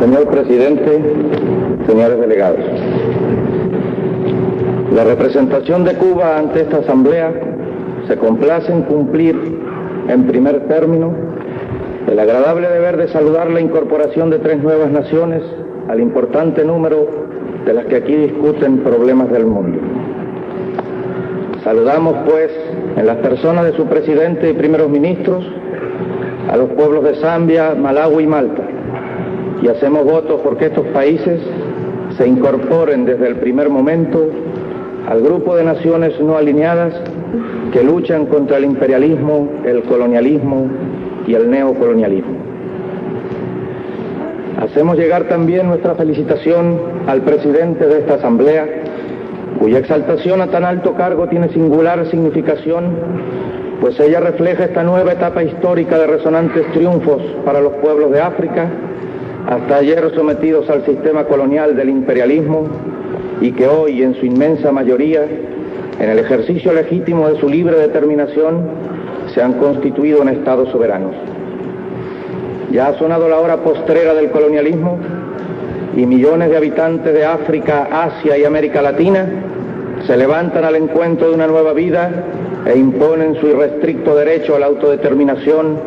Señor presidente, señores delegados, la representación de Cuba ante esta Asamblea se complace en cumplir, en primer término, el agradable deber de saludar la incorporación de 3 nuevas naciones al importante número de las que aquí discuten problemas del mundo. Saludamos, pues, en las personas de su presidente y primeros ministros, a los pueblos de Zambia, Malawi y Malta, y hacemos votos porque estos países se incorporen desde el primer momento al grupo de naciones no alineadas que luchan contra el imperialismo, el colonialismo y el neocolonialismo. Hacemos llegar también nuestra felicitación al presidente de esta Asamblea, cuya exaltación a tan alto cargo tiene singular significación, pues ella refleja esta nueva etapa histórica de resonantes triunfos para los pueblos de África, hasta ayer sometidos al sistema colonial del imperialismo, y que hoy, en su inmensa mayoría, en el ejercicio legítimo de su libre determinación, se han constituido en estados soberanos. Ya ha sonado la hora postrera del colonialismo y millones de habitantes de África, Asia y América Latina se levantan al encuentro de una nueva vida e imponen su irrestricto derecho a la autodeterminación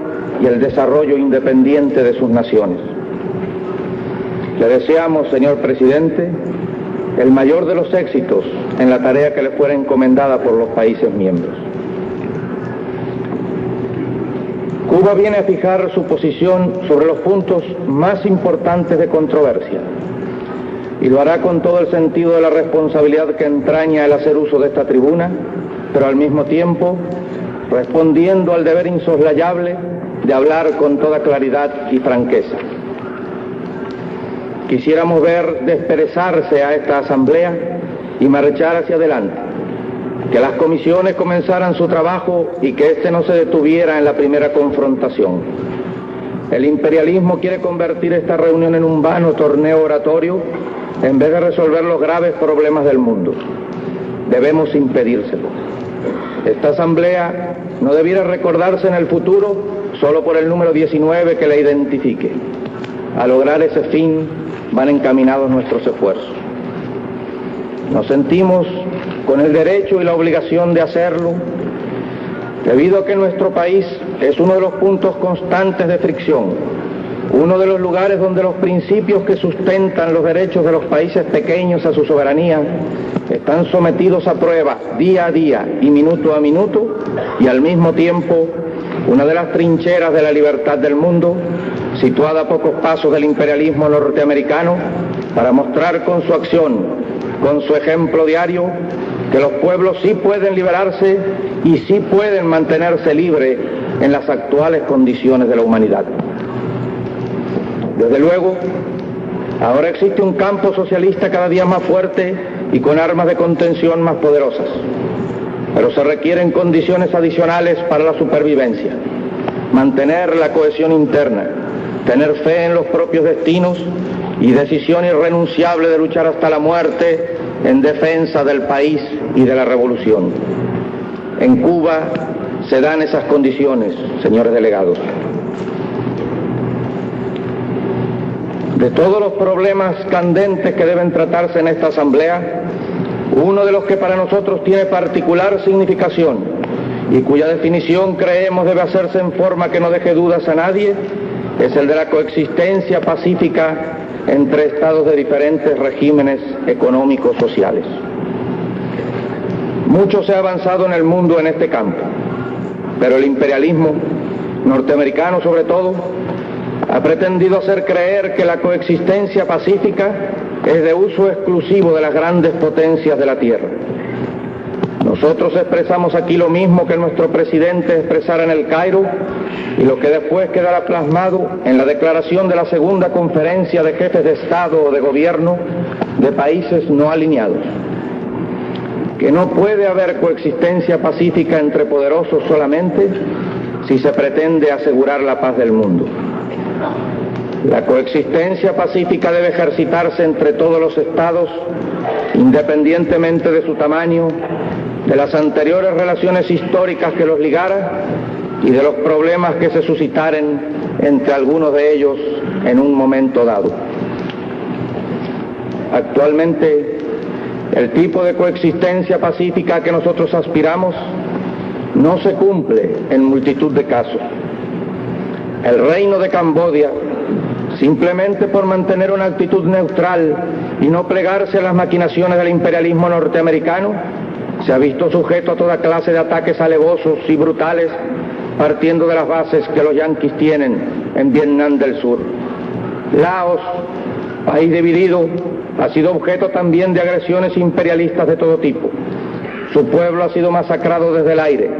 y el desarrollo independiente de sus naciones. Le deseamos, señor presidente, el mayor de los éxitos en la tarea que le fuera encomendada por los países miembros. Cuba viene a fijar su posición sobre los puntos más importantes de controversia y lo hará con todo el sentido de la responsabilidad que entraña el hacer uso de esta tribuna, pero al mismo tiempo respondiendo al deber insoslayable de hablar con toda claridad y franqueza. Quisiéramos ver desperezarse a esta Asamblea y marchar hacia adelante, que las comisiones comenzaran su trabajo y que éste no se detuviera en la primera confrontación. El imperialismo quiere convertir esta reunión en un vano torneo oratorio en vez de resolver los graves problemas del mundo. Debemos impedírselo. Esta Asamblea no debiera recordarse en el futuro solo por el número 19 que la identifique. A lograr ese fin van encaminados nuestros esfuerzos. Nos sentimos con el derecho y la obligación de hacerlo, debido a que nuestro país es uno de los puntos constantes de fricción, uno de los lugares donde los principios que sustentan los derechos de los países pequeños a su soberanía están sometidos a prueba día a día y minuto a minuto, y al mismo tiempo una de las trincheras de la libertad del mundo, situada a pocos pasos del imperialismo norteamericano, para mostrar con su acción, con su ejemplo diario, que los pueblos sí pueden liberarse y sí pueden mantenerse libres en las actuales condiciones de la humanidad. Desde luego, ahora existe un campo socialista cada día más fuerte y con armas de contención más poderosas, pero se requieren condiciones adicionales para la supervivencia: mantener la cohesión interna, tener fe en los propios destinos y decisión irrenunciable de luchar hasta la muerte en defensa del país y de la revolución. En Cuba se dan esas condiciones, señores delegados. De todos los problemas candentes que deben tratarse en esta Asamblea, uno de los que para nosotros tiene particular significación y cuya definición creemos debe hacerse en forma que no deje dudas a nadie, es el de la coexistencia pacífica entre estados de diferentes regímenes económicos sociales. Mucho se ha avanzado en el mundo en este campo, pero el imperialismo, norteamericano sobre todo, ha pretendido hacer creer que la coexistencia pacífica es de uso exclusivo de las grandes potencias de la Tierra. Nosotros expresamos aquí lo mismo que nuestro presidente expresara en el Cairo y lo que después quedará plasmado en la declaración de la segunda conferencia de jefes de Estado o de Gobierno de países no alineados: que no puede haber coexistencia pacífica entre poderosos solamente si se pretende asegurar la paz del mundo. La coexistencia pacífica debe ejercitarse entre todos los estados, independientemente de su tamaño, de las anteriores relaciones históricas que los ligara y de los problemas que se suscitaren entre algunos de ellos en un momento dado. Actualmente, el tipo de coexistencia pacífica a que nosotros aspiramos no se cumple en multitud de casos. El reino de Camboya, simplemente por mantener una actitud neutral y no plegarse a las maquinaciones del imperialismo norteamericano, se ha visto sujeto a toda clase de ataques alevosos y brutales, partiendo de las bases que los yanquis tienen en Vietnam del Sur. Laos, país dividido, ha sido objeto también de agresiones imperialistas de todo tipo. Su pueblo ha sido masacrado desde el aire.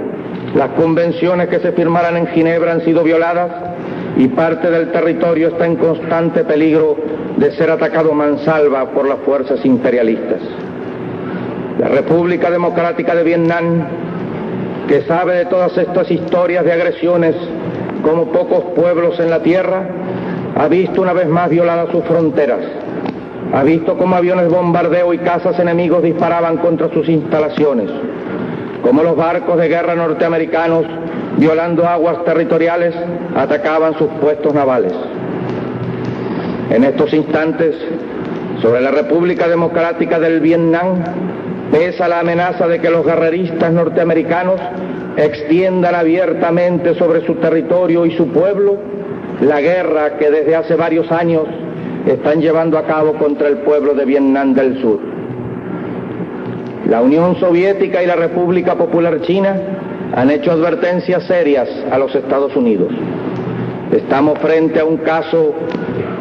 Las convenciones que se firmaran en Ginebra han sido violadas y parte del territorio está en constante peligro de ser atacado mansalva por las fuerzas imperialistas. La República Democrática de Vietnam, que sabe de todas estas historias de agresiones como pocos pueblos en la tierra, ha visto una vez más violadas sus fronteras. Ha visto cómo aviones bombardeo y cazas enemigos disparaban contra sus instalaciones, cómo los barcos de guerra norteamericanos, violando aguas territoriales, atacaban sus puestos navales. En estos instantes, sobre la República Democrática del Vietnam, pesa la amenaza de que los guerreristas norteamericanos extiendan abiertamente sobre su territorio y su pueblo la guerra que desde hace varios años están llevando a cabo contra el pueblo de Vietnam del Sur. La Unión Soviética y la República Popular China han hecho advertencias serias a los Estados Unidos. Estamos frente a un caso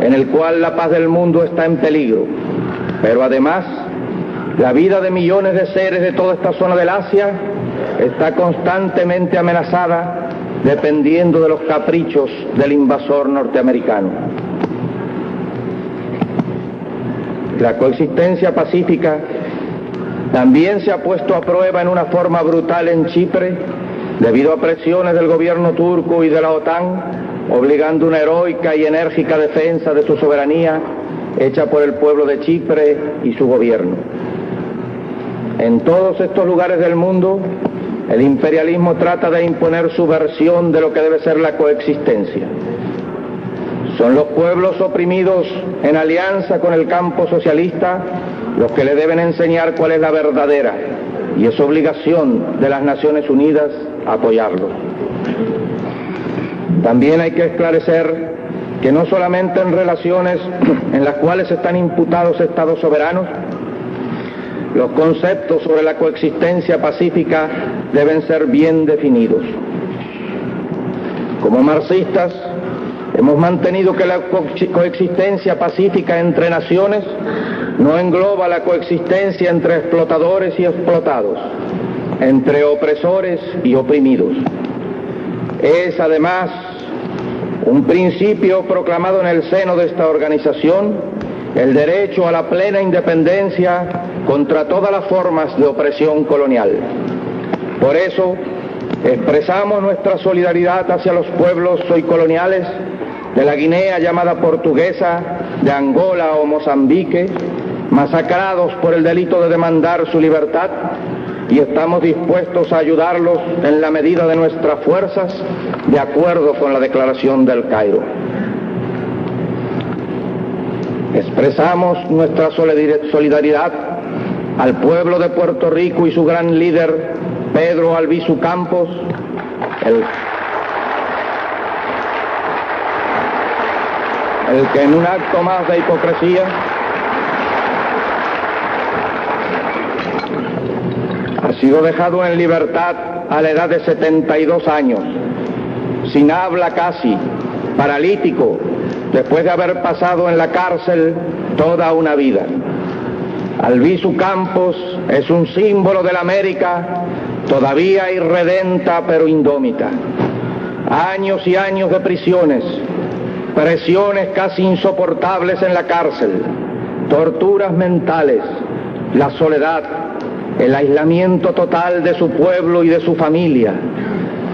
en el cual la paz del mundo está en peligro, pero además la vida de millones de seres de toda esta zona del Asia está constantemente amenazada dependiendo de los caprichos del invasor norteamericano. La coexistencia pacífica también se ha puesto a prueba en una forma brutal en Chipre debido a presiones del gobierno turco y de la OTAN, obligando una heroica y enérgica defensa de su soberanía hecha por el pueblo de Chipre y su gobierno. En todos estos lugares del mundo, el imperialismo trata de imponer su versión de lo que debe ser la coexistencia. Son los pueblos oprimidos en alianza con el campo socialista los que le deben enseñar cuál es la verdadera, y es obligación de las Naciones Unidas apoyarlo. También hay que esclarecer que no solamente en relaciones en las cuales están imputados estados soberanos, los conceptos sobre la coexistencia pacífica deben ser bien definidos. Como marxistas, hemos mantenido que la coexistencia pacífica entre naciones no engloba la coexistencia entre explotadores y explotados, entre opresores y oprimidos. Es además un principio proclamado en el seno de esta organización el derecho a la plena independencia contra todas las formas de opresión colonial. Por eso, expresamos nuestra solidaridad hacia los pueblos hoy coloniales de la Guinea llamada Portuguesa, de Angola o Mozambique, masacrados por el delito de demandar su libertad, y estamos dispuestos a ayudarlos en la medida de nuestras fuerzas, de acuerdo con la Declaración del Cairo. Expresamos nuestra solidaridad al pueblo de Puerto Rico y su gran líder, Pedro Albizu Campos, el que en un acto más de hipocresía ha sido dejado en libertad a la edad de 72 años, sin habla casi, paralítico, después de haber pasado en la cárcel toda una vida. Albizu Campos es un símbolo de la América todavía irredenta pero indómita. Años y años de prisiones, presiones casi insoportables en la cárcel, torturas mentales, la soledad, el aislamiento total de su pueblo y de su familia,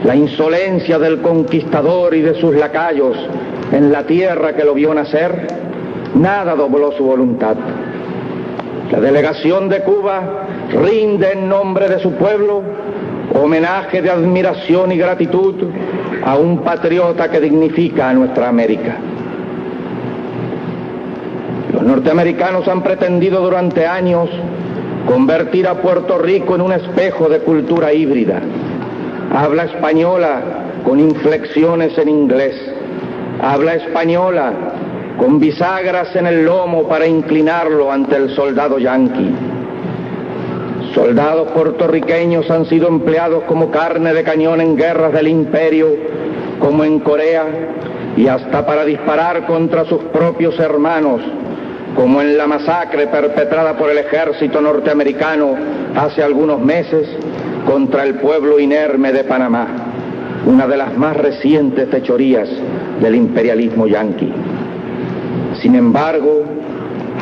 la insolencia del conquistador y de sus lacayos en la tierra que lo vio nacer, nada dobló su voluntad. La delegación de Cuba rinde en nombre de su pueblo homenaje de admiración y gratitud a un patriota que dignifica a nuestra América. Los norteamericanos han pretendido durante años convertir a Puerto Rico en un espejo de cultura híbrida. Habla española con inflexiones en inglés. Habla española con bisagras en el lomo para inclinarlo ante el soldado yanqui. Soldados puertorriqueños han sido empleados como carne de cañón en guerras del imperio, como en Corea, y hasta para disparar contra sus propios hermanos, como en la masacre perpetrada por el ejército norteamericano hace algunos meses contra el pueblo inerme de Panamá, una de las más recientes fechorías del imperialismo yanqui. Sin embargo,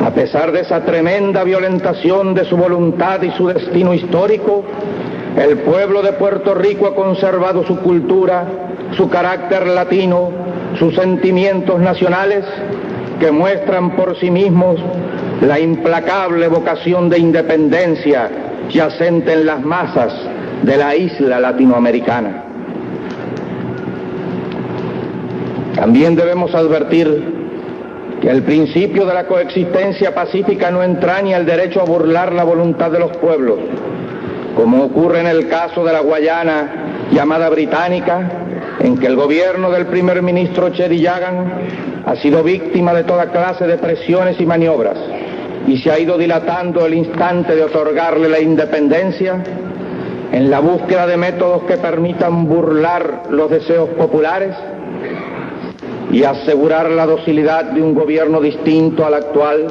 a pesar de esa tremenda violentación de su voluntad y su destino histórico, el pueblo de Puerto Rico ha conservado su cultura, su carácter latino, sus sentimientos nacionales, que muestran por sí mismos la implacable vocación de independencia yacente en las masas de la isla latinoamericana. También debemos advertir que el principio de la coexistencia pacífica no entraña el derecho a burlar la voluntad de los pueblos, como ocurre en el caso de la Guayana llamada británica, en que el gobierno del primer ministro Cheddi Jagan ha sido víctima de toda clase de presiones y maniobras, y se ha ido dilatando el instante de otorgarle la independencia en la búsqueda de métodos que permitan burlar los deseos populares y asegurar la docilidad de un gobierno distinto al actual,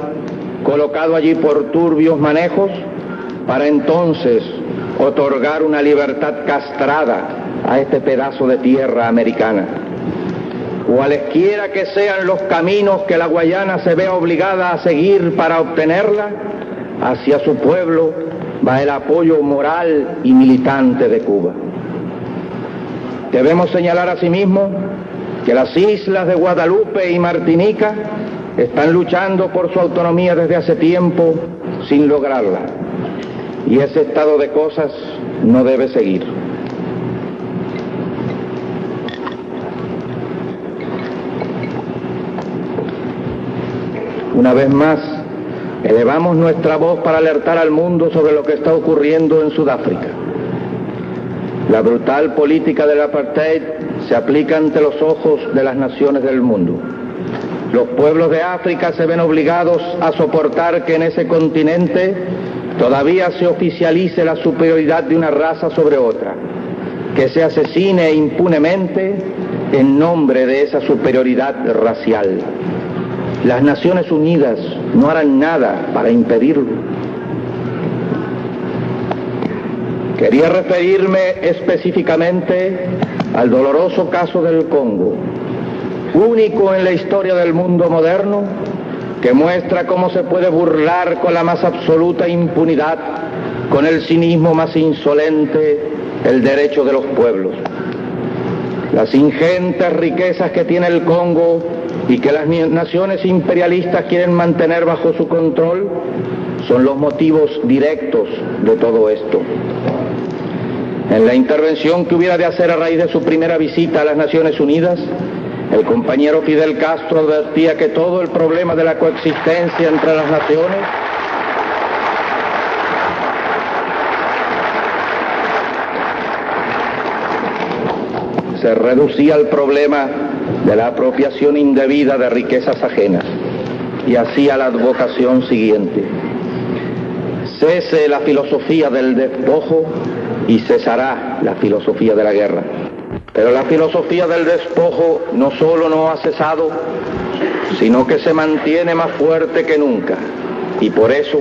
colocado allí por turbios manejos, para entonces otorgar una libertad castrada a este pedazo de tierra americana. Cualesquiera que sean los caminos que la Guayana se vea obligada a seguir para obtenerla, hacia su pueblo va el apoyo moral y militante de Cuba. Debemos señalar asimismo que las islas de Guadalupe y Martinica están luchando por su autonomía desde hace tiempo sin lograrla, y ese estado de cosas no debe seguir. Una vez más, elevamos nuestra voz para alertar al mundo sobre lo que está ocurriendo en Sudáfrica. La brutal política del apartheid se aplica ante los ojos de las naciones del mundo. Los pueblos de África se ven obligados a soportar que en ese continente todavía se oficialice la superioridad de una raza sobre otra, que se asesine impunemente en nombre de esa superioridad racial. Las Naciones Unidas no harán nada para impedirlo. Quería referirme específicamente al doloroso caso del Congo, único en la historia del mundo moderno, que muestra cómo se puede burlar con la más absoluta impunidad, con el cinismo más insolente, el derecho de los pueblos. Las ingentes riquezas que tiene el Congo y que las naciones imperialistas quieren mantener bajo su control son los motivos directos de todo esto. En la intervención que hubiera de hacer a raíz de su primera visita a las Naciones Unidas, el compañero Fidel Castro advertía que todo el problema de la coexistencia entre las naciones se reducía al problema de la apropiación indebida de riquezas ajenas, y hacía la advocación siguiente: cese la filosofía del despojo y cesará la filosofía de la guerra. Pero la filosofía del despojo no solo no ha cesado, sino que se mantiene más fuerte que nunca. Y por eso,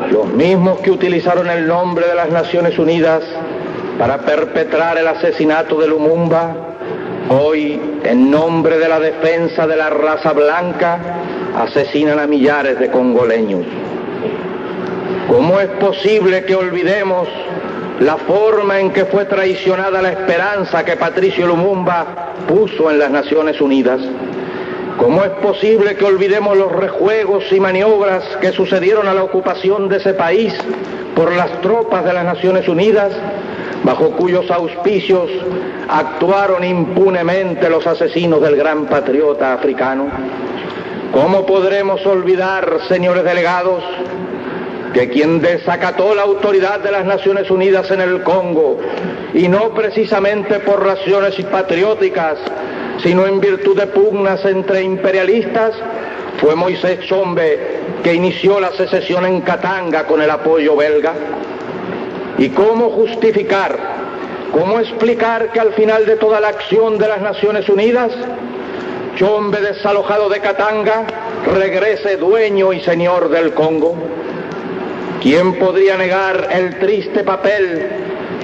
los mismos que utilizaron el nombre de las Naciones Unidas para perpetrar el asesinato de Lumumba, hoy, en nombre de la defensa de la raza blanca, asesinan a millares de congoleños. ¿Cómo es posible que olvidemos la forma en que fue traicionada la esperanza que Patricio Lumumba puso en las Naciones Unidas? ¿Cómo es posible que olvidemos los rejuegos y maniobras que sucedieron a la ocupación de ese país por las tropas de las Naciones Unidas, bajo cuyos auspicios actuaron impunemente los asesinos del gran patriota africano? ¿Cómo podremos olvidar, señores delegados, que quien desacató la autoridad de las Naciones Unidas en el Congo, y no precisamente por razones patrióticas, sino en virtud de pugnas entre imperialistas, fue Moisés Tshombe, que inició la secesión en Katanga con el apoyo belga? ¿Y cómo justificar, cómo explicar que al final de toda la acción de las Naciones Unidas, Tshombe, desalojado de Katanga, regrese dueño y señor del Congo? ¿Quién podría negar el triste papel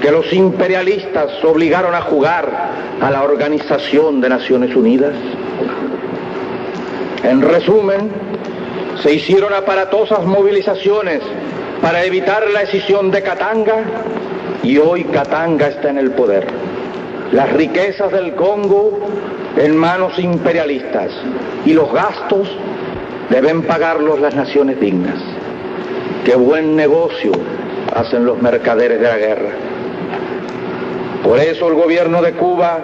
que los imperialistas obligaron a jugar a la Organización de Naciones Unidas? En resumen, se hicieron aparatosas movilizaciones para evitar la escisión de Katanga, y hoy Katanga está en el poder. Las riquezas del Congo en manos imperialistas, y los gastos deben pagarlos las naciones dignas. ¡Qué buen negocio hacen los mercaderes de la guerra! Por eso el gobierno de Cuba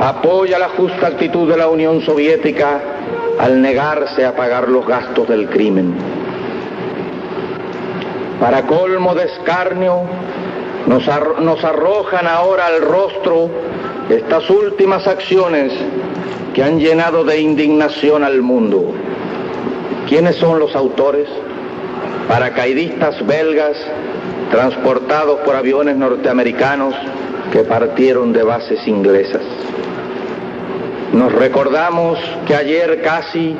apoya la justa actitud de la Unión Soviética al negarse a pagar los gastos del crimen. Para colmo de escarnio, nos arrojan ahora al rostro estas últimas acciones que han llenado de indignación al mundo. ¿Quiénes son los autores? Paracaidistas belgas transportados por aviones norteamericanos que partieron de bases inglesas. Nos recordamos que ayer casi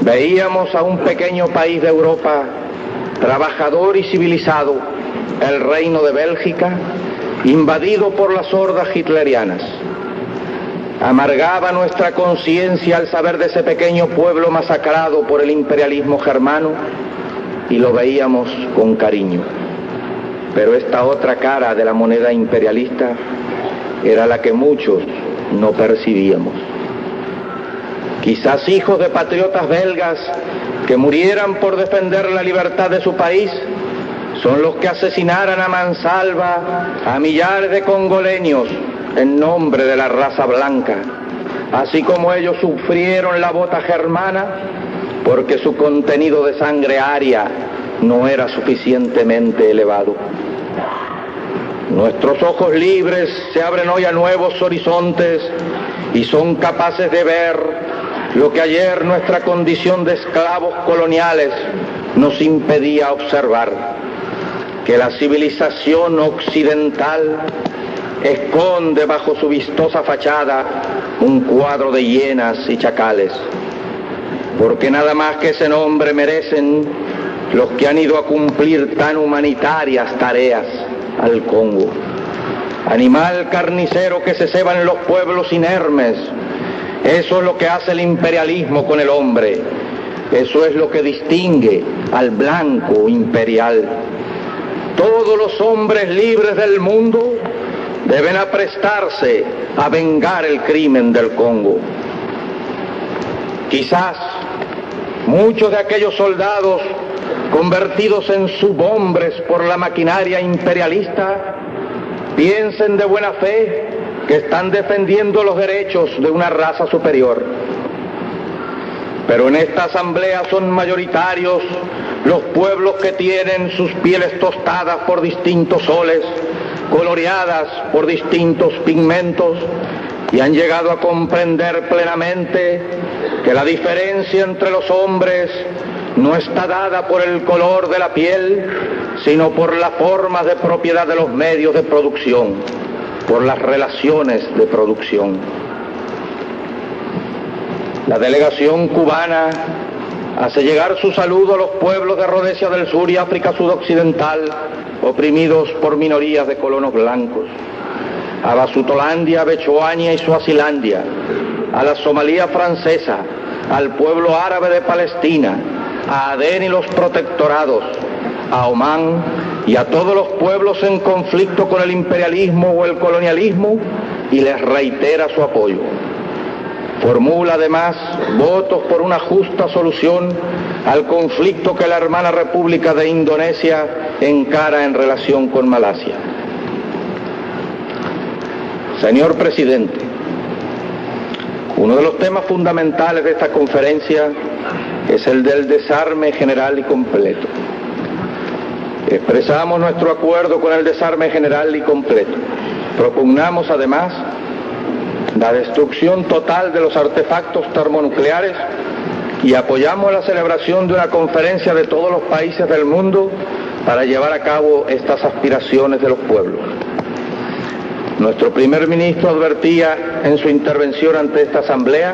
veíamos a un pequeño país de Europa, trabajador y civilizado, el Reino de Bélgica, invadido por las hordas hitlerianas. Amargaba nuestra conciencia al saber de ese pequeño pueblo masacrado por el imperialismo germano, y lo veíamos con cariño. Pero esta otra cara de la moneda imperialista era la que muchos no percibíamos. Quizás hijos de patriotas belgas que murieran por defender la libertad de su país son los que asesinaran a mansalva a millares de congoleños en nombre de la raza blanca, así como ellos sufrieron la bota germana porque su contenido de sangre aria no era suficientemente elevado. Nuestros ojos libres se abren hoy a nuevos horizontes y son capaces de ver lo que ayer nuestra condición de esclavos coloniales nos impedía observar, que la civilización occidental esconde bajo su vistosa fachada un cuadro de hienas y chacales, porque nada más que ese nombre merecen los que han ido a cumplir tan humanitarias tareas al Congo. Animal carnicero que se ceba en los pueblos inermes, eso es lo que hace el imperialismo con el hombre, eso es lo que distingue al blanco imperial. Todos los hombres libres del mundo deben aprestarse a vengar el crimen del Congo. Quizás muchos de aquellos soldados convertidos en subhombres por la maquinaria imperialista piensen de buena fe que están defendiendo los derechos de una raza superior. Pero en esta asamblea son mayoritarios los pueblos que tienen sus pieles tostadas por distintos soles, coloreadas por distintos pigmentos, y han llegado a comprender plenamente que la diferencia entre los hombres no está dada por el color de la piel, sino por las formas de propiedad de los medios de producción, por las relaciones de producción. La delegación cubana hace llegar su saludo a los pueblos de Rodesia del Sur y África Sudoccidental, oprimidos por minorías de colonos blancos, a Basutolandia, Bechuania y Suazilandia, a la Somalía francesa, al pueblo árabe de Palestina, a Adén y los protectorados, a Omán y a todos los pueblos en conflicto con el imperialismo o el colonialismo, y les reitera su apoyo. Formula además votos por una justa solución al conflicto que la hermana República de Indonesia encara en relación con Malasia. Señor presidente, Uno de los temas fundamentales de esta conferencia es el del desarme general y completo. Expresamos nuestro acuerdo con el desarme general y completo. Propugnamos además la destrucción total de los artefactos termonucleares y apoyamos la celebración de una conferencia de todos los países del mundo para llevar a cabo estas aspiraciones de los pueblos. Nuestro primer ministro advertía en su intervención ante esta asamblea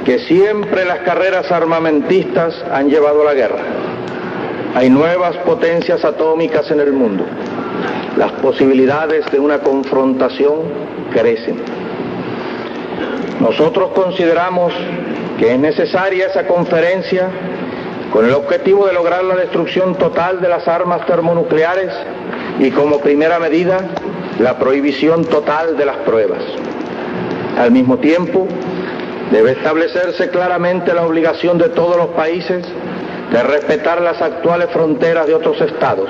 que siempre las carreras armamentistas han llevado a la guerra. Hay nuevas potencias atómicas en el mundo. Las posibilidades de una confrontación crecen. Nosotros consideramos que es necesaria esa conferencia con el objetivo de lograr la destrucción total de las armas termonucleares y como primera medida la prohibición total de las pruebas. Al mismo tiempo, debe establecerse claramente la obligación de todos los países de respetar las actuales fronteras de otros estados,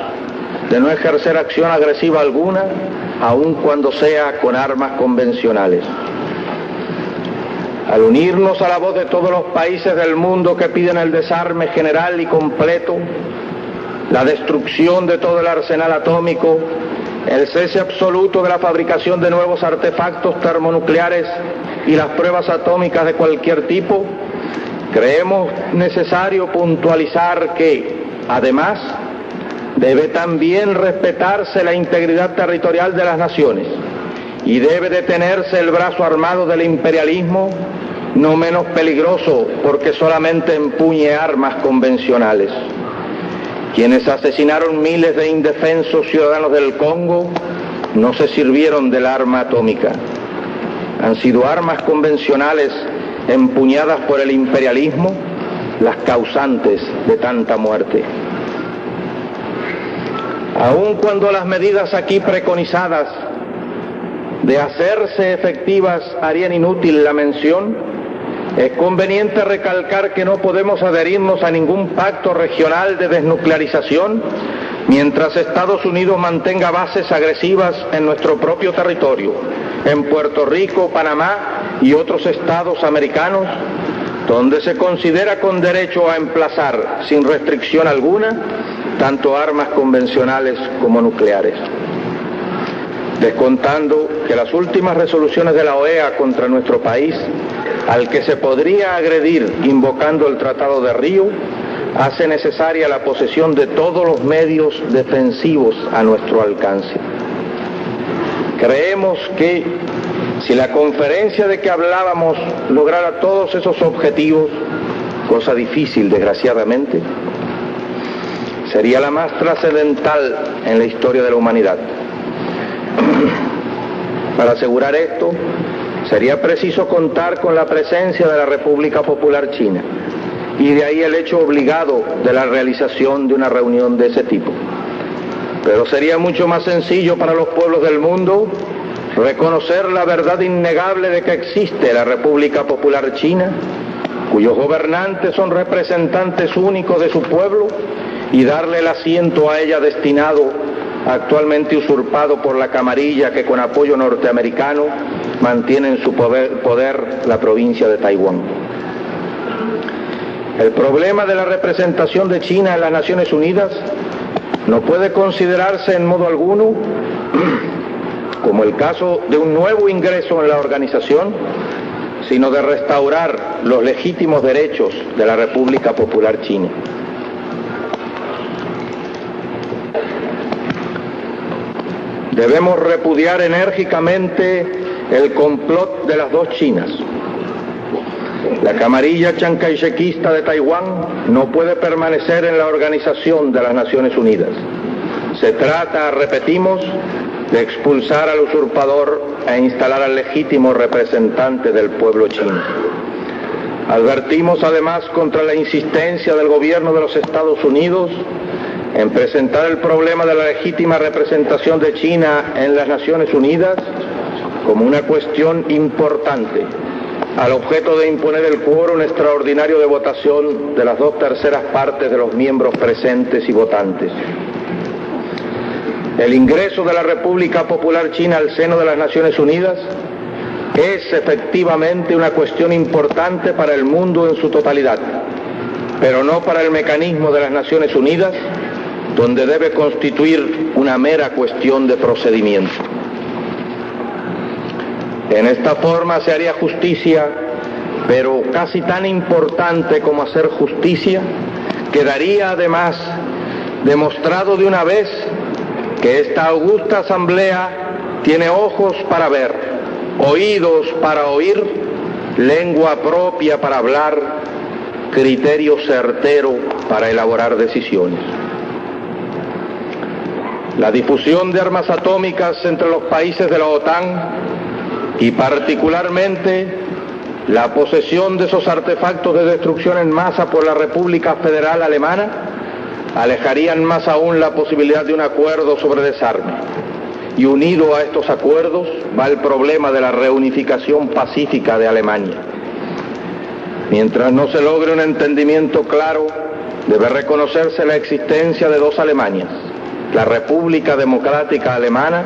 de no ejercer acción agresiva alguna, aun cuando sea con armas convencionales. Al unirnos a la voz de todos los países del mundo que piden el desarme general y completo, la destrucción de todo el arsenal atómico, el cese absoluto de la fabricación de nuevos artefactos termonucleares y las pruebas atómicas de cualquier tipo, creemos necesario puntualizar que, además, debe también respetarse la integridad territorial de las naciones y debe detenerse el brazo armado del imperialismo, no menos peligroso porque solamente empuñe armas convencionales. Quienes asesinaron miles de indefensos ciudadanos del Congo no se sirvieron del arma atómica. Han sido armas convencionales empuñadas por el imperialismo las causantes de tanta muerte. Aun cuando las medidas aquí preconizadas de hacerse efectivas harían inútil la mención, es conveniente recalcar que no podemos adherirnos a ningún pacto regional de desnuclearización mientras Estados Unidos mantenga bases agresivas en nuestro propio territorio, en Puerto Rico, Panamá y otros estados americanos, donde se considera con derecho a emplazar, sin restricción alguna, tanto armas convencionales como nucleares. Descontando que las últimas resoluciones de la OEA contra nuestro país, al que se podría agredir invocando el Tratado de Río, hace necesaria la posesión de todos los medios defensivos a nuestro alcance. Creemos que si la conferencia de que hablábamos lograra todos esos objetivos, cosa difícil desgraciadamente, sería la más trascendental en la historia de la humanidad. Para asegurar esto, sería preciso contar con la presencia de la República Popular China, y de ahí el hecho obligado de la realización de una reunión de ese tipo. Pero sería mucho más sencillo para los pueblos del mundo reconocer la verdad innegable de que existe la República Popular China, cuyos gobernantes son representantes únicos de su pueblo, y darle el asiento a ella destinado, actualmente usurpado por la camarilla que con apoyo norteamericano mantiene en su poder la provincia de Taiwán. El problema de la representación de China en las Naciones Unidas no puede considerarse en modo alguno como el caso de un nuevo ingreso en la organización, sino de restaurar los legítimos derechos de la República Popular China. Debemos repudiar enérgicamente el complot de las dos Chinas. La camarilla chiangkai-shekista de Taiwán no puede permanecer en la Organización de las Naciones Unidas. Se trata, repetimos, de expulsar al usurpador e instalar al legítimo representante del pueblo chino. Advertimos además contra la insistencia del gobierno de los Estados Unidos en presentar el problema de la legítima representación de China en las Naciones Unidas como una cuestión importante, al objeto de imponer el quórum extraordinario de votación de las 2/3 partes de los miembros presentes y votantes. El ingreso de la República Popular China al seno de las Naciones Unidas es efectivamente una cuestión importante para el mundo en su totalidad, pero no para el mecanismo de las Naciones Unidas, donde debe constituir una mera cuestión de procedimiento. En esta forma se haría justicia, pero casi tan importante como hacer justicia, quedaría además demostrado de una vez que esta augusta Asamblea tiene ojos para ver, oídos para oír, lengua propia para hablar, criterio certero para elaborar decisiones. La difusión de armas atómicas entre los países de la OTAN y particularmente la posesión de esos artefactos de destrucción en masa por la República Federal Alemana alejarían más aún la posibilidad de un acuerdo sobre desarme. Y unido a estos acuerdos va el problema de la reunificación pacífica de Alemania. Mientras no se logre un entendimiento claro, debe reconocerse la existencia de dos Alemanias, la República Democrática Alemana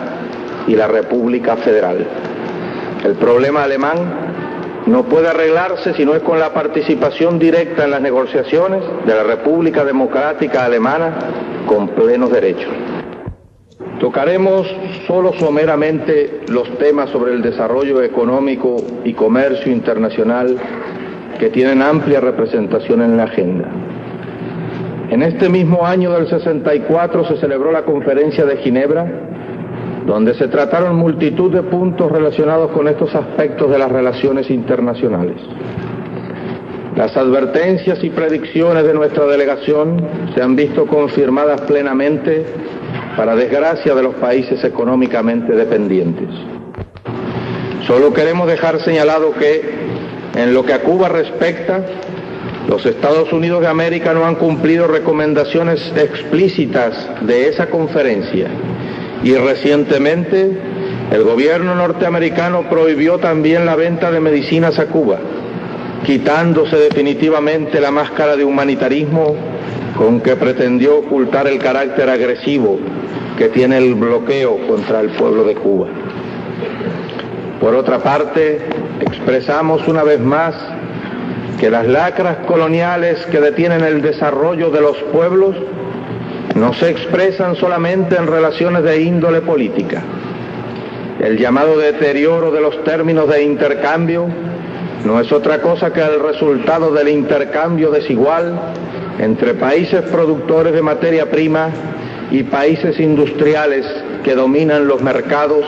y la República Federal. El problema alemán no puede arreglarse si no es con la participación directa en las negociaciones de la República Democrática Alemana con plenos derechos. Tocaremos solo someramente los temas sobre el desarrollo económico y comercio internacional que tienen amplia representación en la agenda. En este mismo año del 64 se celebró la Conferencia de Ginebra, donde se trataron multitud de puntos relacionados con estos aspectos de las relaciones internacionales. Las advertencias y predicciones de nuestra delegación se han visto confirmadas plenamente para desgracia de los países económicamente dependientes. Solo queremos dejar señalado que, en lo que a Cuba respecta, los Estados Unidos de América no han cumplido recomendaciones explícitas de esa conferencia y recientemente el gobierno norteamericano prohibió también la venta de medicinas a Cuba, quitándose definitivamente la máscara de humanitarismo con que pretendió ocultar el carácter agresivo que tiene el bloqueo contra el pueblo de Cuba. Por otra parte, expresamos una vez más que las lacras coloniales que detienen el desarrollo de los pueblos no se expresan solamente en relaciones de índole política. El llamado deterioro de los términos de intercambio no es otra cosa que el resultado del intercambio desigual entre países productores de materia prima y países industriales que dominan los mercados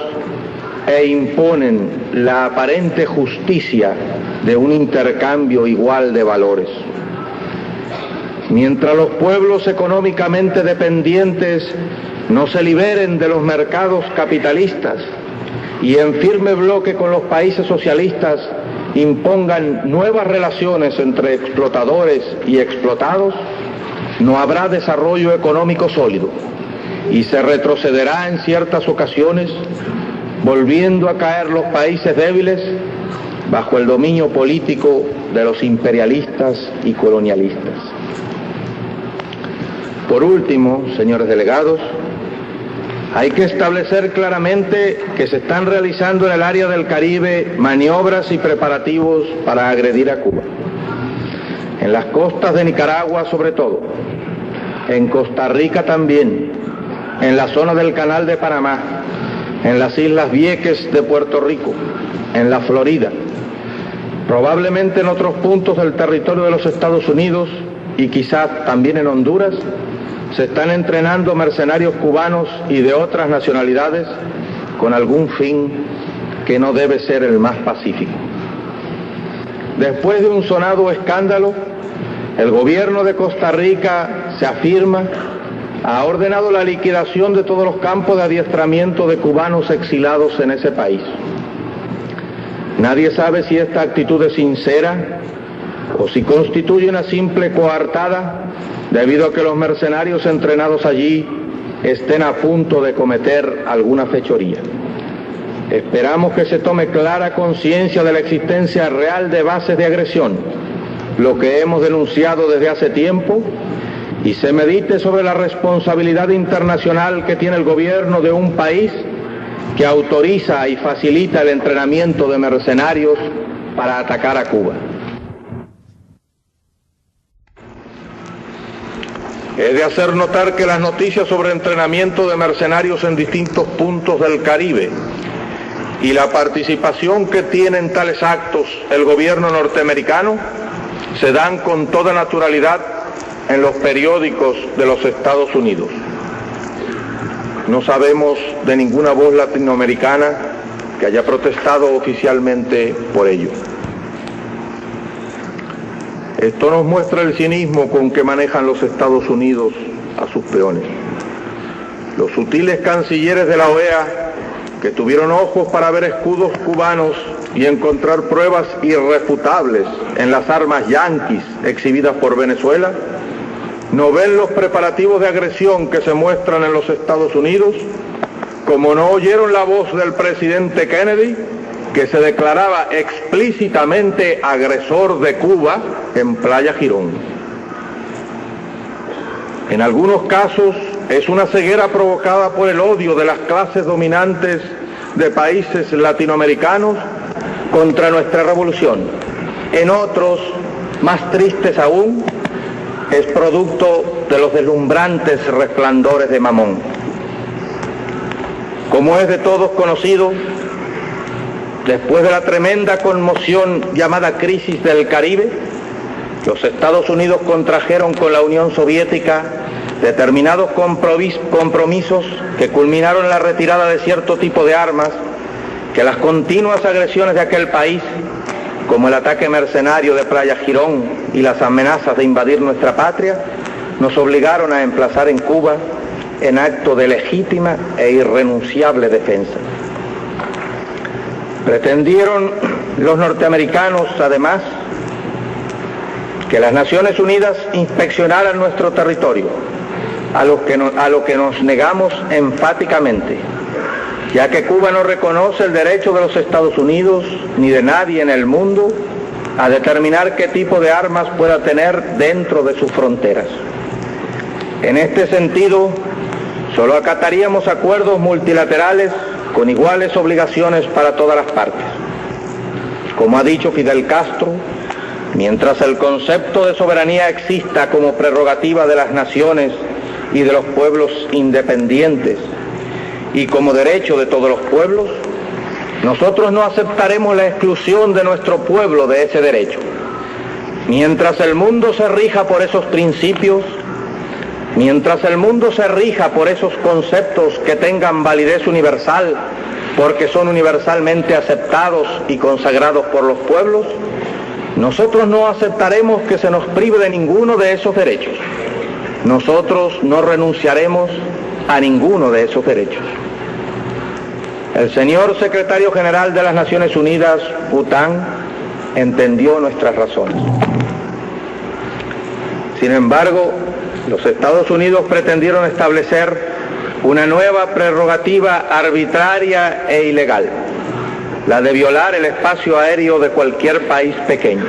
e imponen la aparente justicia de un intercambio igual de valores. Mientras los pueblos económicamente dependientes no se liberen de los mercados capitalistas y en firme bloque con los países socialistas impongan nuevas relaciones entre explotadores y explotados, no habrá desarrollo económico sólido y se retrocederá en ciertas ocasiones, volviendo a caer los países débiles bajo el dominio político de los imperialistas y colonialistas. Por último, señores delegados, hay que establecer claramente que se están realizando en el área del Caribe maniobras y preparativos para agredir a Cuba. En las costas de Nicaragua sobre todo, en Costa Rica también, en la zona del Canal de Panamá, en las Islas Vieques de Puerto Rico, en la Florida, probablemente en otros puntos del territorio de los Estados Unidos y quizás también en Honduras, se están entrenando mercenarios cubanos y de otras nacionalidades con algún fin que no debe ser el más pacífico. Después de un sonado escándalo, el gobierno de Costa Rica se afirma, ha ordenado la liquidación de todos los campos de adiestramiento de cubanos exilados en ese país. Nadie sabe si esta actitud es sincera o si constituye una simple coartada debido a que los mercenarios entrenados allí estén a punto de cometer alguna fechoría. Esperamos que se tome clara conciencia de la existencia real de bases de agresión, lo que hemos denunciado desde hace tiempo, y se medite sobre la responsabilidad internacional que tiene el gobierno de un país que autoriza y facilita el entrenamiento de mercenarios para atacar a Cuba. He de hacer notar que las noticias sobre entrenamiento de mercenarios en distintos puntos del Caribe y la participación que tiene en tales actos el gobierno norteamericano se dan con toda naturalidad en los periódicos de los Estados Unidos. No sabemos de ninguna voz latinoamericana que haya protestado oficialmente por ello. Esto nos muestra el cinismo con que manejan los Estados Unidos a sus peones. Los sutiles cancilleres de la OEA, que tuvieron ojos para ver escudos cubanos y encontrar pruebas irrefutables en las armas yanquis exhibidas por Venezuela, no ven los preparativos de agresión que se muestran en los Estados Unidos, como no oyeron la voz del presidente Kennedy, que se declaraba explícitamente agresor de Cuba en Playa Girón. En algunos casos es una ceguera provocada por el odio de las clases dominantes de países latinoamericanos contra nuestra revolución. En otros, más tristes aún, es producto de los deslumbrantes resplandores de Mamón. Como es de todos conocido, después de la tremenda conmoción llamada crisis del Caribe, los Estados Unidos contrajeron con la Unión Soviética determinados compromisos que culminaron en la retirada de cierto tipo de armas que las continuas agresiones de aquel país, como el ataque mercenario de Playa Girón y las amenazas de invadir nuestra patria, nos obligaron a emplazar en Cuba en acto de legítima e irrenunciable defensa. Pretendieron los norteamericanos, además, que las Naciones Unidas inspeccionaran nuestro territorio, a lo que nos negamos enfáticamente, ya que Cuba no reconoce el derecho de los Estados Unidos ni de nadie en el mundo a determinar qué tipo de armas pueda tener dentro de sus fronteras. En este sentido, solo acataríamos acuerdos multilaterales con iguales obligaciones para todas las partes. Como ha dicho Fidel Castro, mientras el concepto de soberanía exista como prerrogativa de las naciones y de los pueblos independientes y como derecho de todos los pueblos, nosotros no aceptaremos la exclusión de nuestro pueblo de ese derecho. Mientras el mundo se rija por esos principios, mientras el mundo se rija por esos conceptos que tengan validez universal, porque son universalmente aceptados y consagrados por los pueblos, nosotros no aceptaremos que se nos prive de ninguno de esos derechos. Nosotros no renunciaremos a ninguno de esos derechos. El señor secretario general de las Naciones Unidas, U Thant, entendió nuestras razones. Sin embargo, los Estados Unidos pretendieron establecer una nueva prerrogativa arbitraria e ilegal, la de violar el espacio aéreo de cualquier país pequeño.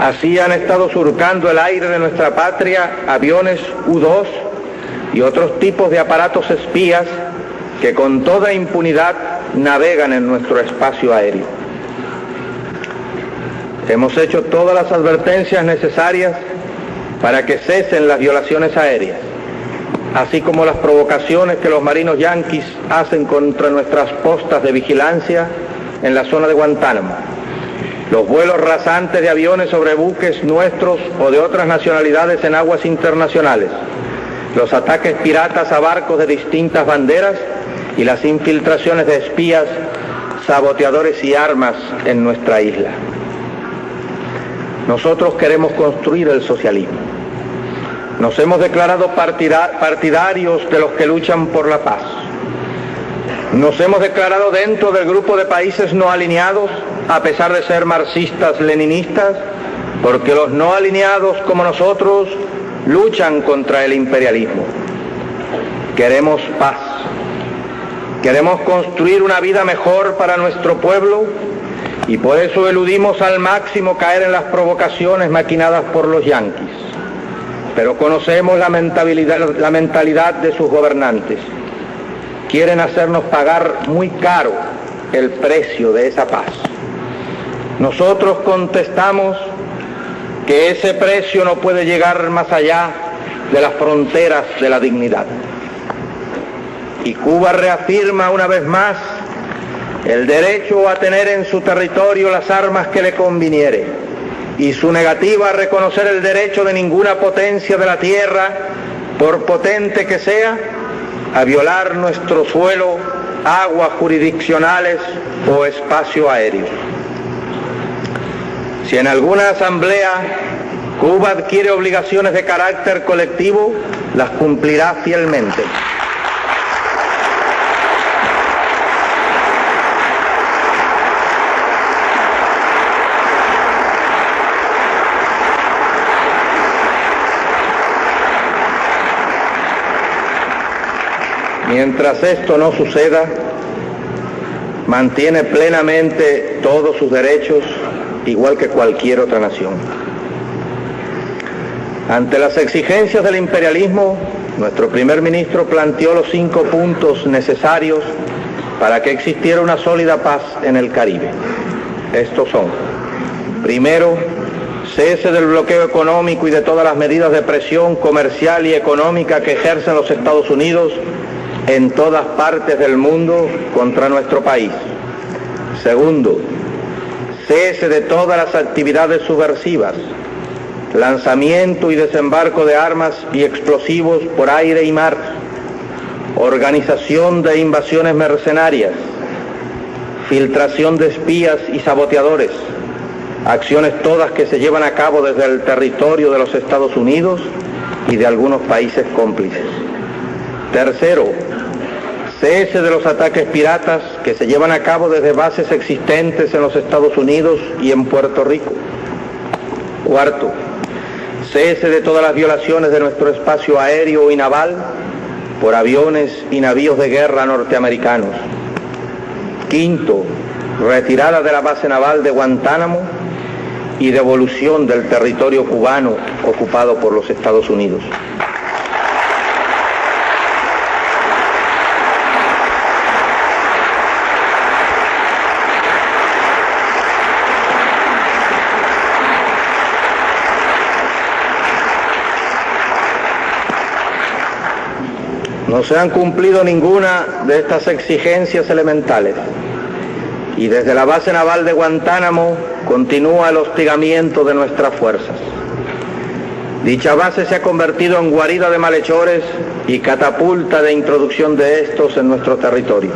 Así han estado surcando el aire de nuestra patria aviones U-2 y otros tipos de aparatos espías que con toda impunidad navegan en nuestro espacio aéreo. Hemos hecho todas las advertencias necesarias para que cesen las violaciones aéreas, así como las provocaciones que los marinos yanquis hacen contra nuestras postas de vigilancia en la zona de Guantánamo, los vuelos rasantes de aviones sobre buques nuestros o de otras nacionalidades en aguas internacionales, los ataques piratas a barcos de distintas banderas y las infiltraciones de espías, saboteadores y armas en nuestra isla. Nosotros queremos construir el socialismo. Nos hemos declarado partidarios de los que luchan por la paz. Nos hemos declarado dentro del grupo de países no alineados, a pesar de ser marxistas-leninistas, porque los no alineados como nosotros luchan contra el imperialismo. Queremos paz. Queremos construir una vida mejor para nuestro pueblo y por eso eludimos al máximo caer en las provocaciones maquinadas por los yanquis. Pero conocemos la mentalidad de sus gobernantes. quieren hacernos pagar muy caro el precio de esa paz. Nosotros contestamos que ese precio no puede llegar más allá de las fronteras de la dignidad. Y Cuba reafirma una vez más el derecho a tener en su territorio las armas que le conviniere y su negativa a reconocer el derecho de ninguna potencia de la tierra, por potente que sea, a violar nuestro suelo, aguas jurisdiccionales o espacio aéreo. Si en alguna asamblea Cuba adquiere obligaciones de carácter colectivo, las cumplirá fielmente. Mientras esto no suceda, mantiene plenamente todos sus derechos, igual que cualquier otra nación. Ante las exigencias del imperialismo, nuestro primer ministro planteó los 5 puntos necesarios para que existiera una sólida paz en el Caribe. Estos son: primero, cese del bloqueo económico y de todas las medidas de presión comercial y económica que ejercen los Estados Unidos en todas partes del mundo contra nuestro país. Segundo, cese de todas las actividades subversivas, lanzamiento y desembarco de armas y explosivos por aire y mar, organización de invasiones mercenarias, filtración de espías y saboteadores, acciones todas que se llevan a cabo desde el territorio de los Estados Unidos y de algunos países cómplices. Tercero, cese de los ataques piratas que se llevan a cabo desde bases existentes en los Estados Unidos y en Puerto Rico. Cuarto, cese de todas las violaciones de nuestro espacio aéreo y naval por aviones y navíos de guerra norteamericanos. Quinto, retirada de la base naval de Guantánamo y devolución del territorio cubano ocupado por los Estados Unidos. No se han cumplido ninguna de estas exigencias elementales y desde la base naval de Guantánamo continúa el hostigamiento de nuestras fuerzas. Dicha base se ha convertido en guarida de malhechores y catapulta de introducción de estos en nuestro territorio.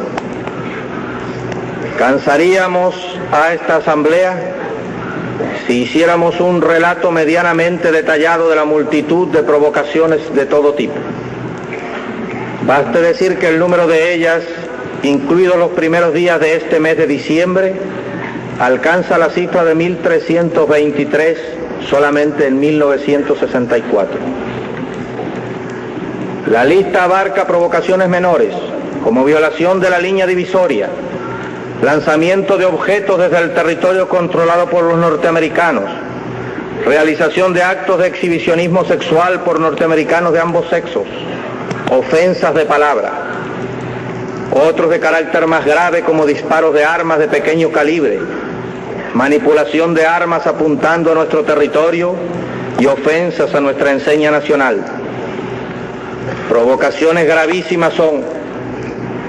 ¿Cansaríamos a esta asamblea si hiciéramos un relato medianamente detallado de la multitud de provocaciones de todo tipo? Baste decir que el número de ellas, incluidos los primeros días de este mes de diciembre, alcanza la cifra de 1.323 solamente en 1964. La lista abarca provocaciones menores, como violación de la línea divisoria, lanzamiento de objetos desde el territorio controlado por los norteamericanos, realización de actos de exhibicionismo sexual por norteamericanos de ambos sexos, ofensas de palabra, otros de carácter más grave como disparos de armas de pequeño calibre, manipulación de armas apuntando a nuestro territorio y ofensas a nuestra enseña nacional. Provocaciones gravísimas son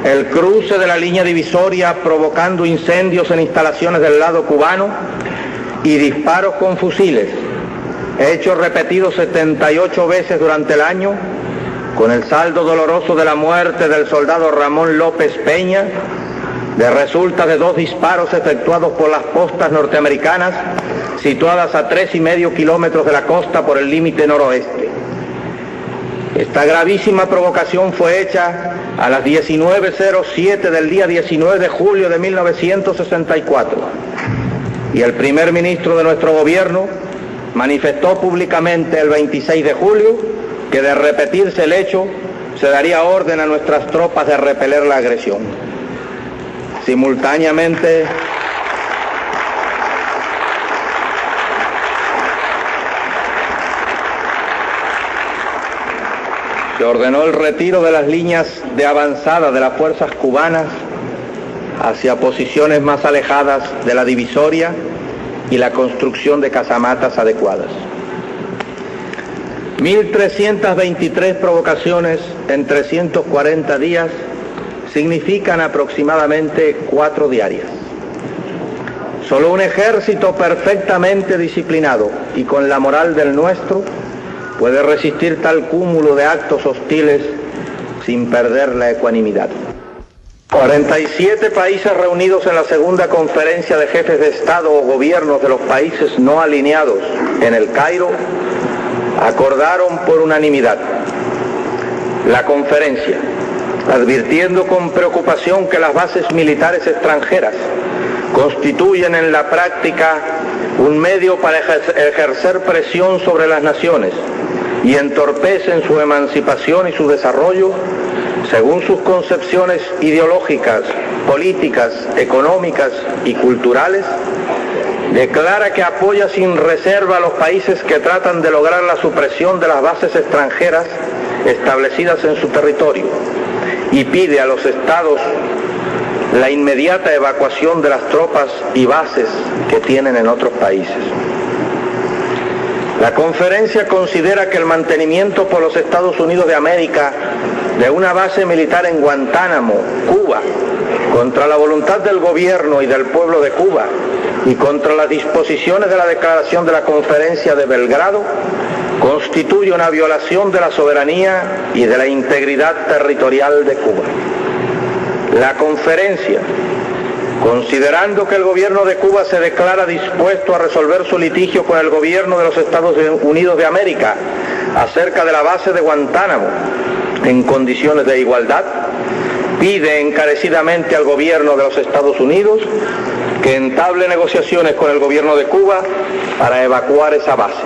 el cruce de la línea divisoria provocando incendios en instalaciones del lado cubano y disparos con fusiles, hechos repetidos 78 veces durante el año, con el saldo doloroso de la muerte del soldado Ramón López Peña, de resulta de 2 disparos efectuados por las postas norteamericanas situadas a 3,5 kilómetros de la costa por el límite noroeste. Esta gravísima provocación fue hecha a las 19:07 del día 19 de julio de 1964 y el primer ministro de nuestro gobierno manifestó públicamente el 26 de julio que de repetirse el hecho se daría orden a nuestras tropas de repeler la agresión. Simultáneamente, se ordenó el retiro de las líneas de avanzada de las fuerzas cubanas hacia posiciones más alejadas de la divisoria y la construcción de casamatas adecuadas. 1.323 provocaciones en 340 días significan aproximadamente 4 diarias. Solo un ejército perfectamente disciplinado y con la moral del nuestro puede resistir tal cúmulo de actos hostiles sin perder la ecuanimidad. 47 países reunidos en la segunda conferencia de jefes de Estado o gobiernos de los países no alineados en El Cairo acordaron por unanimidad. La conferencia, advirtiendo con preocupación que las bases militares extranjeras constituyen en la práctica un medio para ejercer presión sobre las naciones y entorpecen su emancipación y su desarrollo según sus concepciones ideológicas, políticas, económicas y culturales, declara que apoya sin reserva a los países que tratan de lograr la supresión de las bases extranjeras establecidas en su territorio y pide a los estados la inmediata evacuación de las tropas y bases que tienen en otros países. La conferencia considera que el mantenimiento por los Estados Unidos de América de una base militar en Guantánamo, Cuba, contra la voluntad del gobierno y del pueblo de Cuba y contra las disposiciones de la declaración de la Conferencia de Belgrado, constituye una violación de la soberanía y de la integridad territorial de Cuba. La conferencia, considerando que el gobierno de Cuba se declara dispuesto a resolver su litigio con el gobierno de los Estados Unidos de América acerca de la base de Guantánamo en condiciones de igualdad, pide encarecidamente al gobierno de los Estados Unidos que entable negociaciones con el gobierno de Cuba para evacuar esa base.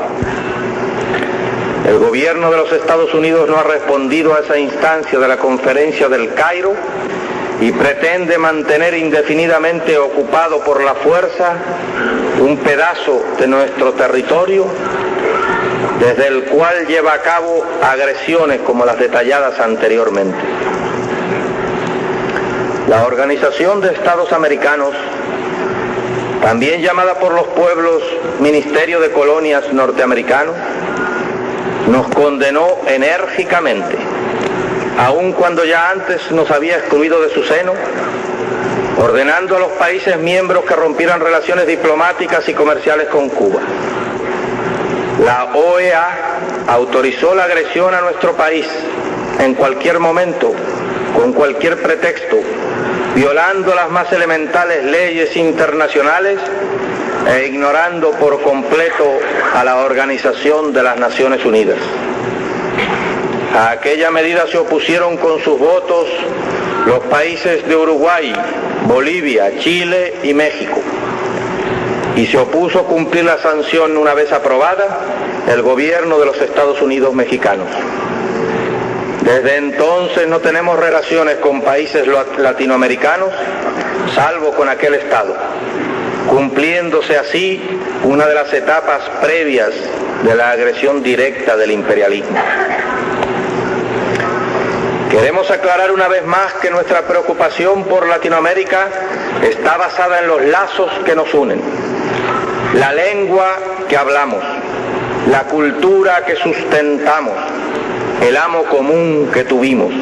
El gobierno de los Estados Unidos no ha respondido a esa instancia de la conferencia del Cairo y pretende mantener indefinidamente ocupado por la fuerza un pedazo de nuestro territorio desde el cual lleva a cabo agresiones como las detalladas anteriormente. La Organización de Estados Americanos, también llamada por los pueblos Ministerio de Colonias Norteamericano, nos condenó enérgicamente, aun cuando ya antes nos había excluido de su seno, ordenando a los países miembros que rompieran relaciones diplomáticas y comerciales con Cuba. La OEA autorizó la agresión a nuestro país en cualquier momento, con cualquier pretexto, violando las más elementales leyes internacionales e ignorando por completo a la Organización de las Naciones Unidas. A aquella medida se opusieron con sus votos los países de Uruguay, Bolivia, Chile y México. Y se opuso cumplir la sanción una vez aprobada el gobierno de los Estados Unidos mexicanos. Desde entonces no tenemos relaciones con países latinoamericanos, salvo con aquel Estado, cumpliéndose así una de las etapas previas de la agresión directa del imperialismo. Queremos aclarar una vez más que nuestra preocupación por Latinoamérica está basada en los lazos que nos unen, la lengua que hablamos, la cultura que sustentamos, el amo común que tuvimos,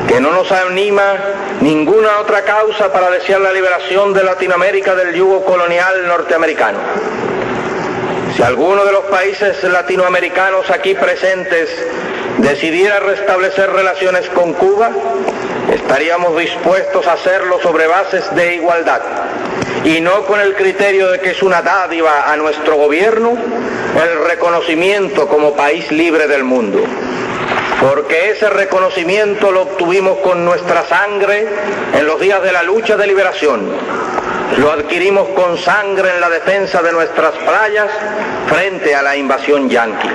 que no nos anima ninguna otra causa para desear la liberación de Latinoamérica del yugo colonial norteamericano. Si alguno de los países latinoamericanos aquí presentes decidiera restablecer relaciones con Cuba, estaríamos dispuestos a hacerlo sobre bases de igualdad y no con el criterio de que es una dádiva a nuestro gobierno el reconocimiento como país libre del mundo, porque ese reconocimiento lo obtuvimos con nuestra sangre en los días de la lucha de liberación, lo adquirimos con sangre en la defensa de nuestras playas frente a la invasión yanqui.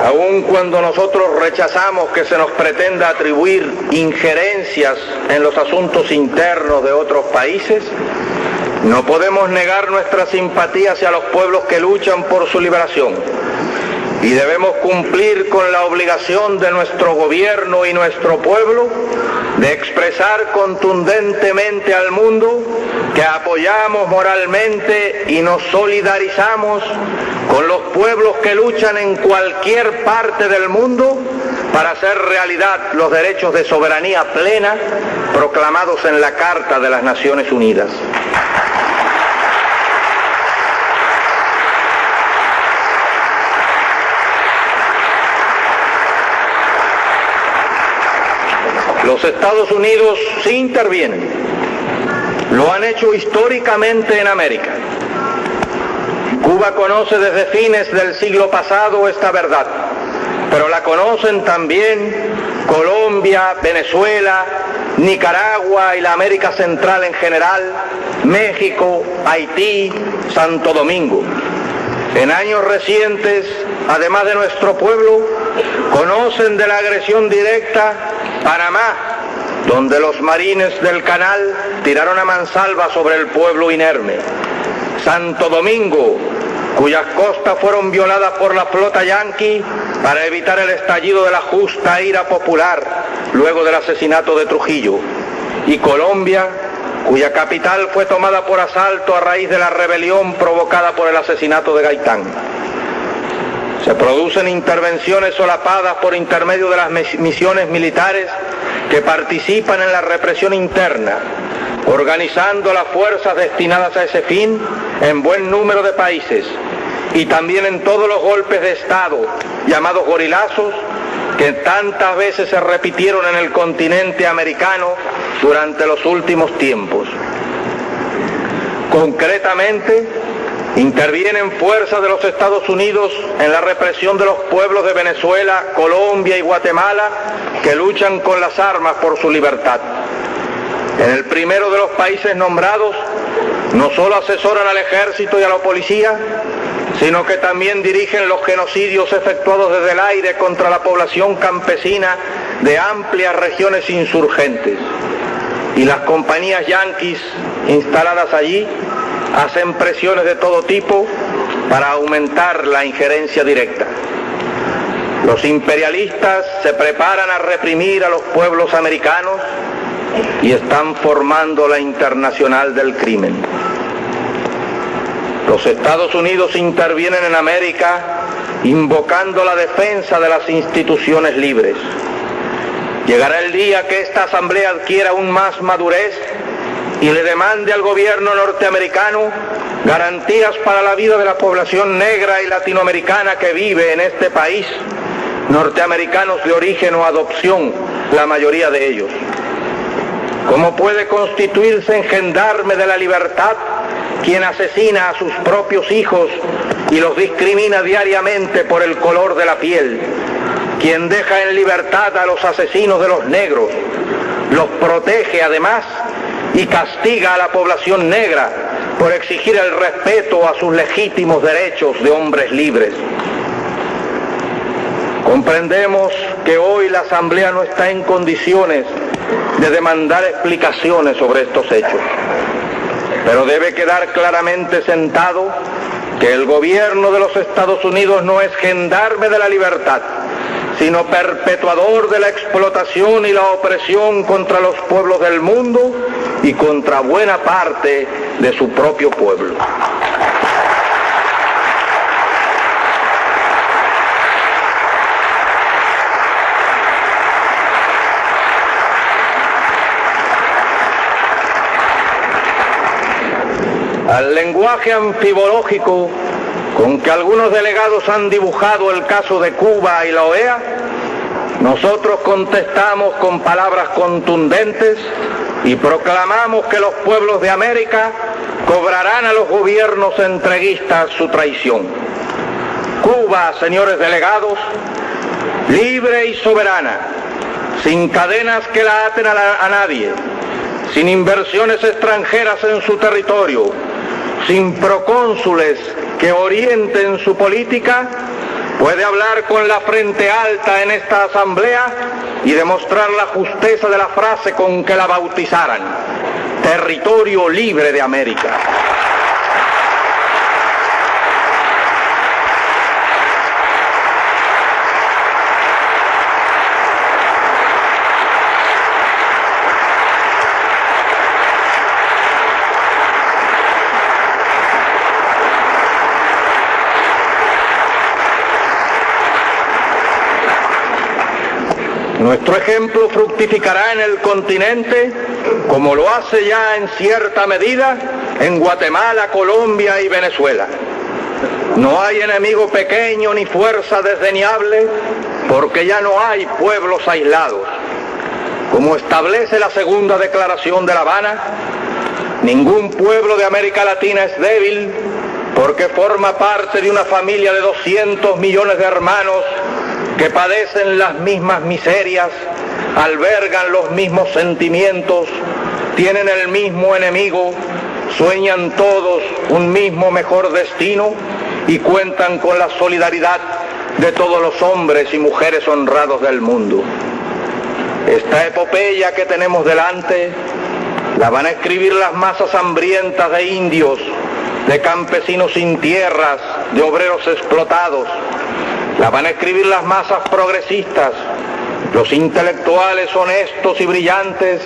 Aun cuando nosotros rechazamos que se nos pretenda atribuir injerencias en los asuntos internos de otros países, no podemos negar nuestra simpatía hacia los pueblos que luchan por su liberación y debemos cumplir con la obligación de nuestro gobierno y nuestro pueblo de expresar contundentemente al mundo que apoyamos moralmente y nos solidarizamos con los pueblos que luchan en cualquier parte del mundo para hacer realidad los derechos de soberanía plena proclamados en la Carta de las Naciones Unidas. Los Estados Unidos sí intervienen, lo han hecho históricamente en América. Cuba conoce desde fines del siglo pasado esta verdad, pero la conocen también Colombia, Venezuela, Nicaragua y la América Central en general, México, Haití, Santo Domingo. En años recientes, además de nuestro pueblo, conocen de la agresión directa Panamá, donde los marines del canal tiraron a mansalva sobre el pueblo inerme. Santo Domingo, cuyas costas fueron violadas por la flota yanqui para evitar el estallido de la justa ira popular luego del asesinato de Trujillo. Y Colombia, cuya capital fue tomada por asalto a raíz de la rebelión provocada por el asesinato de Gaitán. Se producen intervenciones solapadas por intermedio de las misiones militares que participan en la represión interna, organizando las fuerzas destinadas a ese fin en buen número de países y también en todos los golpes de Estado, llamados gorilazos, que tantas veces se repitieron en el continente americano durante los últimos tiempos. Concretamente, intervienen fuerzas de los Estados Unidos en la represión de los pueblos de Venezuela, Colombia y Guatemala que luchan con las armas por su libertad. En el primero de los países nombrados, no solo asesoran al ejército y a la policía, sino que también dirigen los genocidios efectuados desde el aire contra la población campesina de amplias regiones insurgentes. Y las compañías yanquis instaladas allí hacen presiones de todo tipo para aumentar la injerencia directa. Los imperialistas se preparan a reprimir a los pueblos americanos y están formando la Internacional del Crimen. Los Estados Unidos intervienen en América invocando la defensa de las instituciones libres. Llegará el día que esta asamblea adquiera aún más madurez y le demande al gobierno norteamericano garantías para la vida de la población negra y latinoamericana que vive en este país, norteamericanos de origen o adopción, la mayoría de ellos. ¿Cómo puede constituirse en gendarme de la libertad quien asesina a sus propios hijos y los discrimina diariamente por el color de la piel? Quien deja en libertad a los asesinos de los negros, los protege además y castiga a la población negra por exigir el respeto a sus legítimos derechos de hombres libres. Comprendemos que hoy la Asamblea no está en condiciones de demandar explicaciones sobre estos hechos, pero debe quedar claramente sentado que el gobierno de los Estados Unidos no es gendarme de la libertad, sino perpetuador de la explotación y la opresión contra los pueblos del mundo y contra buena parte de su propio pueblo. Al lenguaje anfibológico con que algunos delegados han dibujado el caso de Cuba y la OEA, nosotros contestamos con palabras contundentes y proclamamos que los pueblos de América cobrarán a los gobiernos entreguistas su traición. Cuba, señores delegados, libre y soberana, sin cadenas que la aten a nadie, sin inversiones extranjeras en su territorio, sin procónsules que orienten su política, puede hablar con la frente alta en esta asamblea y demostrar la justeza de la frase con que la bautizaran: territorio libre de América. Nuestro ejemplo fructificará en el continente, como lo hace ya en cierta medida en Guatemala, Colombia y Venezuela. No hay enemigo pequeño ni fuerza desdeñable, porque ya no hay pueblos aislados. Como establece la segunda declaración de La Habana, ningún pueblo de América Latina es débil, porque forma parte de una familia de 200 millones de hermanos que padecen las mismas miserias, albergan los mismos sentimientos, tienen el mismo enemigo, sueñan todos un mismo mejor destino y cuentan con la solidaridad de todos los hombres y mujeres honrados del mundo. Esta epopeya que tenemos delante la van a escribir las masas hambrientas de indios, de campesinos sin tierras, de obreros explotados. La van a escribir las masas progresistas, los intelectuales honestos y brillantes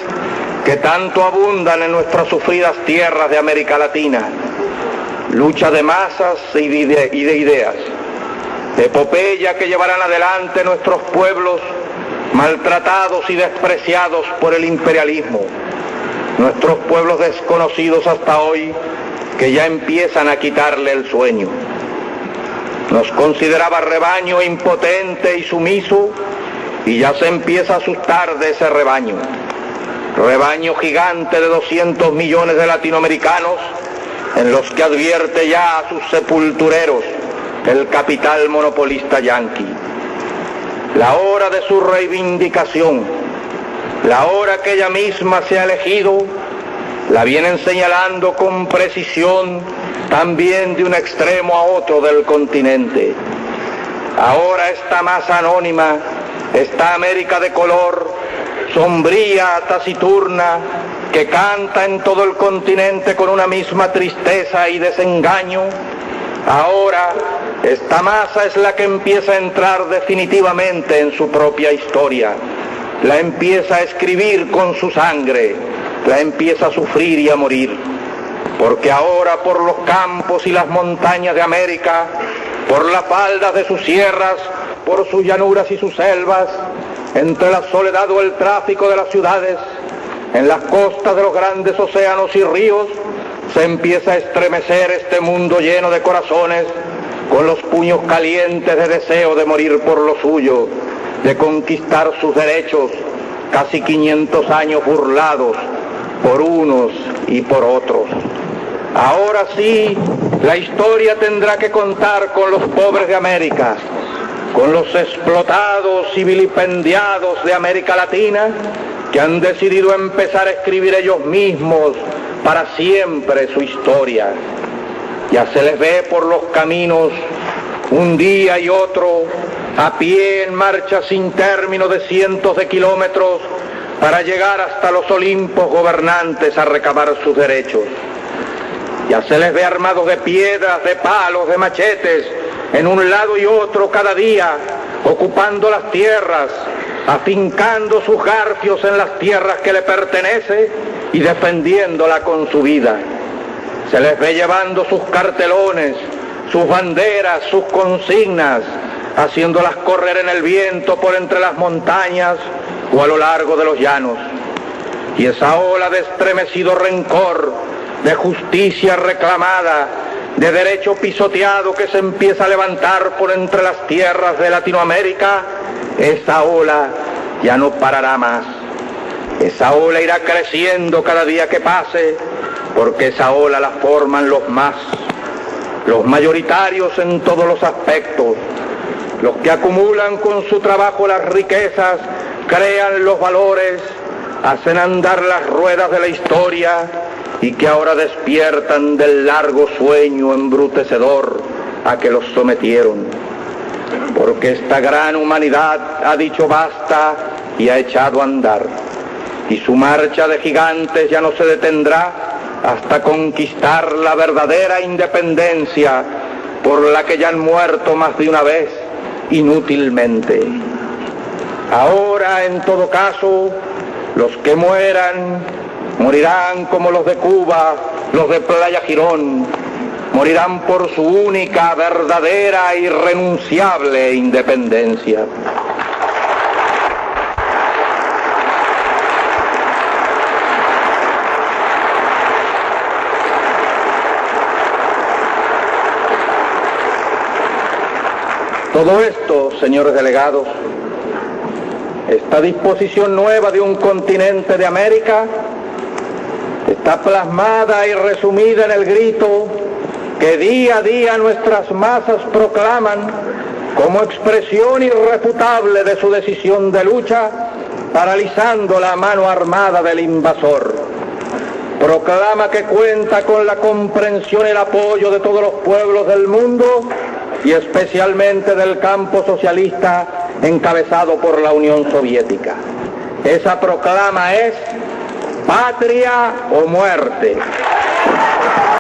que tanto abundan en nuestras sufridas tierras de América Latina. Lucha de masas y de ideas. Epopeya que llevarán adelante nuestros pueblos maltratados y despreciados por el imperialismo. Nuestros pueblos desconocidos hasta hoy que ya empiezan a quitarle el sueño. Nos consideraba rebaño impotente y sumiso y ya se empieza a asustar de ese rebaño. Rebaño gigante de 200 millones de latinoamericanos en los que advierte ya a sus sepultureros el capital monopolista yanqui. La hora de su reivindicación, la hora que ella misma se ha elegido, la vienen señalando con precisión también de un extremo a otro del continente. Ahora esta masa anónima, esta América de color, sombría, taciturna, que canta en todo el continente con una misma tristeza y desengaño, ahora esta masa es la que empieza a entrar definitivamente en su propia historia, la empieza a escribir con su sangre, la empieza a sufrir y a morir. Porque ahora por los campos y las montañas de América, por las faldas de sus sierras, por sus llanuras y sus selvas, entre la soledad o el tráfico de las ciudades, en las costas de los grandes océanos y ríos, se empieza a estremecer este mundo lleno de corazones, con los puños calientes de deseo de morir por lo suyo, de conquistar sus derechos, casi 500 años burlados por unos y por otros. Ahora sí, la historia tendrá que contar con los pobres de América, con los explotados y vilipendiados de América Latina, que han decidido empezar a escribir ellos mismos para siempre su historia. Ya se les ve por los caminos, un día y otro, a pie en marcha sin término de cientos de kilómetros, para llegar hasta los Olimpos gobernantes a recabar sus derechos. Ya se les ve armados de piedras, de palos, de machetes, en un lado y otro cada día, ocupando las tierras, afincando sus garfios en las tierras que le pertenecen y defendiéndola con su vida. Se les ve llevando sus cartelones, sus banderas, sus consignas, haciéndolas correr en el viento por entre las montañas o a lo largo de los llanos. Y esa ola de estremecido rencor, de justicia reclamada, de derecho pisoteado que se empieza a levantar por entre las tierras de Latinoamérica, esa ola ya no parará más. Esa ola irá creciendo cada día que pase, porque esa ola la forman los mayoritarios en todos los aspectos, los que acumulan con su trabajo las riquezas, crean los valores, hacen andar las ruedas de la historia y que ahora despiertan del largo sueño embrutecedor a que los sometieron. porque esta gran humanidad ha dicho basta y ha echado a andar, y su marcha de gigantes ya no se detendrá hasta conquistar la verdadera independencia por la que ya han muerto más de una vez inútilmente. Ahora, en todo caso, los que mueran, morirán como los de Cuba, los de Playa Girón, morirán por su única, verdadera, irrenunciable independencia. Todo esto, señores delegados, esta disposición nueva de un continente de América, está plasmada y resumida en el grito que día a día nuestras masas proclaman como expresión irrefutable de su decisión de lucha, paralizando la mano armada del invasor. Proclama que cuenta con la comprensión y el apoyo de todos los pueblos del mundo y especialmente del campo socialista encabezado por la Unión Soviética. Esa proclama es: patria o muerte.